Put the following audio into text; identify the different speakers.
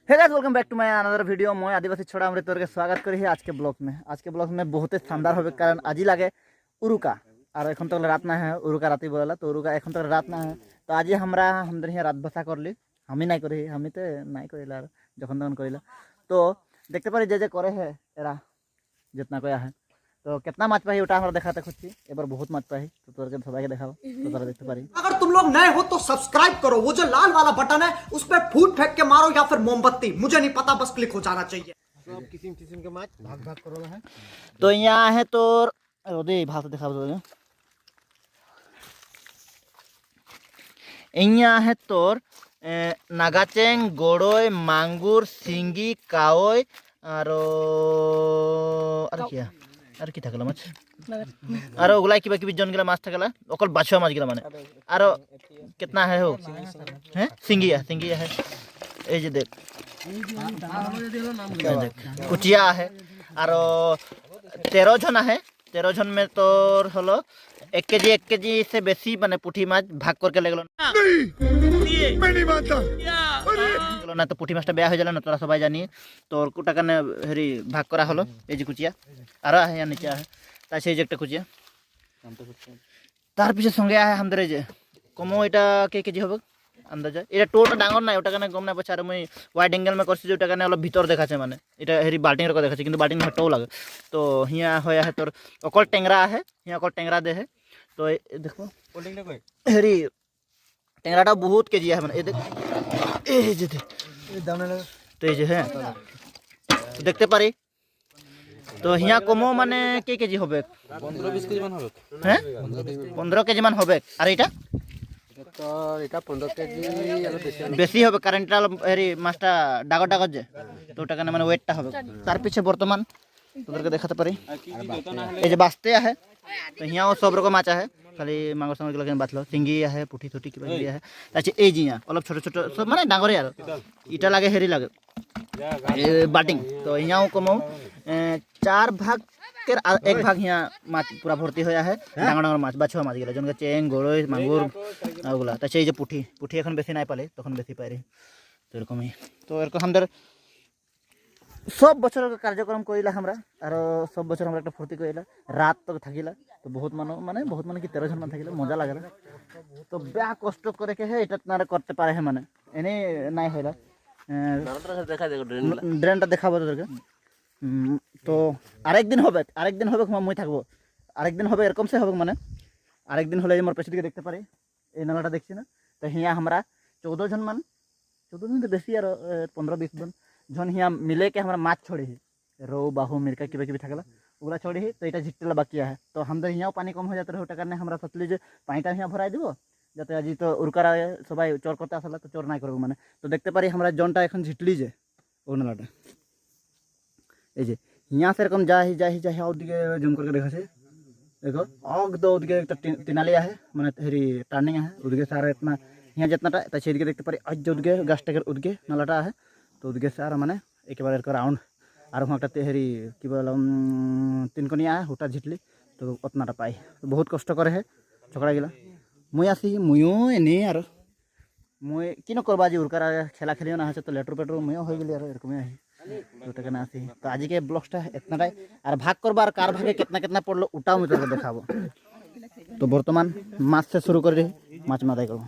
Speaker 1: Hey guys welcome back to my another video. मैं आदिवासी छोड़ा अमृत के स्वागत करी है आज के ब्लॉग में बहुत शानदार हो कारण आज ही लागे उरुका और एखन तक रात ना है उरुका राती बोला तो उरुका एखन तक रात ना है तो आज हमरा हम रात बसा कर ली हमी नहीं करी हमी तो नहीं करिला जखन तखन करिला तो देखते पारी जे करे है एरा जितना कया है तो कितना माछ पाही उठा हमरा देखाते खुशी एबार बहुत माछ पाही तो तोर के सबाई के देखाओ तो तारा देखते पारी।
Speaker 2: अगर तुम लोग नए हो तो सब्सक्राइब करो, वो जो लाल वाला बटन है उस पर फूट फेंक के मारो या फिर मोमबत्ती, मुझे नहीं पता, बस क्लिक हो जाना चाहिए।
Speaker 3: सब किसिम किसिम के माछ भाग भाग करो है
Speaker 1: तो यहाँ है तोर रोदे भाव देखाओ तो यहाँ है तोर नागाचेंग गोड़ोय मांगुर सिंगी काओय আর কি থাকলা মাছ আর ওগুলাই কিবা কিবি জনগুলা মাছ থাকলা অকল বাছুয়া মাছগুলা মানে আর কিतना है हो हैं सिंगिया है এই যে দেখ कुचिया है और 13 जन है 13 जन में तोर हलो 1 केजी से बेसी माने पुठी माछ भाग करके लगलो ना तो पुठी माछटा बेया हो जाला ना तोरा सबाई जानी तोर कुटा काने हेरी भाग करा हलो এই যে কুচিয়া আর है নিচে है তাই সেই যে একটা কুচিয়া তার পিছে সঙ্গে আছে আমাদের এই যে কমো এটা কে কেজি হবে আন্দাজে এটা টোটা ডাঙর না ওটা কানে গম না পছারে মই ওয়াইড অ্যাঙ্গেল মে করছি যে ওটা কানে অলপ ভিতর দেখাছে মানে এটা হেরি বাল্টিং র দেখাছে কিন্তু বাল্টিং হটাও লাগে তো হিয়া হয়া है तोर অকল টেংরা আছে হিয়া অকল টেংরা দে है तो देखो
Speaker 3: होल्डिंगটা কই
Speaker 1: हेरी टेंगराटा बहुत केजी है माने ए जे
Speaker 3: এই দামনে লাগে
Speaker 1: तो ये है तो देखते पारी तो हिया कमो माने के केजी होबे
Speaker 3: 15-20 केजी মান হবে
Speaker 1: हैं 15 केजी मान होबे और एटा
Speaker 3: তো এটা 15 केजी আর বেশি
Speaker 1: बेसी होबे कारण এটা हेरी माछटा डागो डागो जे तो ওটা কানে মানে ওয়েটটা হবে তার পিছে বর্তমান তোদেরকে দেখাতে পারি এই যে বাস্তে আছে तो हिया सब रकम माछ है खाली मांगो संग लगे बातलो सिंगी है पुठी थुटी किबा है ताचे ए जिया अलप छोट छोट सब माने डांगरे यार इटा लागे हेरी लागे ए बाटिंग तो हियाओ कमो 4 भाग के 1 भाग हिया माछ पूरा भर्ती होया है डांगर डांगर माछ बाछवा माछ गेला जनके चेंग गोड़ोय मांगुर आगुला ताचे ए जे पुठी এখন বেশি নাই পালে তখন বেশি পাইরে তো এরকমই তো এরকম আমাদের सब बছর कार्यक्रम कइला हमरा और सब बছর हमरा একটা ফুর্তি কইলা রাত तक থাকিলা तो बहुत माने कि 13 जन मान থাকিলা मजा लागला तो बया कष्ट करे के है এটা তারা করতে পারে है माने এনে নাই হইলা দেখা দেখো ড্রেনটা দেখাবো তোদেরকে তো আরেকদিন হবে মই থাকবো আরেকদিন হবে এরকম সে হবে মানে আরেকদিন হলে আমার পেছন দিকে দেখতে পারে এই নালাটা দেখছি না তো হিয়া আমরা 14 जन मान 14 जन तो बेसी আর 15-20 जन जन हिया मिले के हमारा माछ छोड़ी है रो बाहु मिर्का किबा किबी थाकला ओगला छोड़ी है तो इटा झिटला बाकी है तो हम हिया पानी कम हो जाते रहे ओटा करने हमरा सतली जे पानीटा हिया भराई देबो जाते आज तो उरकारा सबाई चोर करते आसला तो चोर ना करबो माने तो देखते पारी हमरा जनटा এখন झिटली जे ओनालाटा এই যে हिया से रकम जा ओदिके जूम करके देखाছে देखो अग दो ओदिके एक तिनालिया है माने हेरी टर्निंग है ओदिके सारा इतना हिया जितनाटा ताछे एदिके देखते पारी आज ओदिके गाछटा ओदिके नालाटा है तो उदगे सारा माने एकेबारे राउंड और वहाँ हेरी कि तीन कनिया है हुटा झिटली तो उतनाटा पाई तो बहुत कष्ट करे है झगड़ा गिला मुई आसी मुयो एने और मुई कि करबा जी उरकारा खेला खेलियो ना तो लेटर पेटर मुयो हो गली और एरकम तो आसी तो आज के ब्लॉगटा इतनाटाई और भाग करबा कार भागे कितना पड़लो उठाओ मैं तोके देखाबो तो बर्तमान माछ से शुरू कर रही माछ मादाई करबो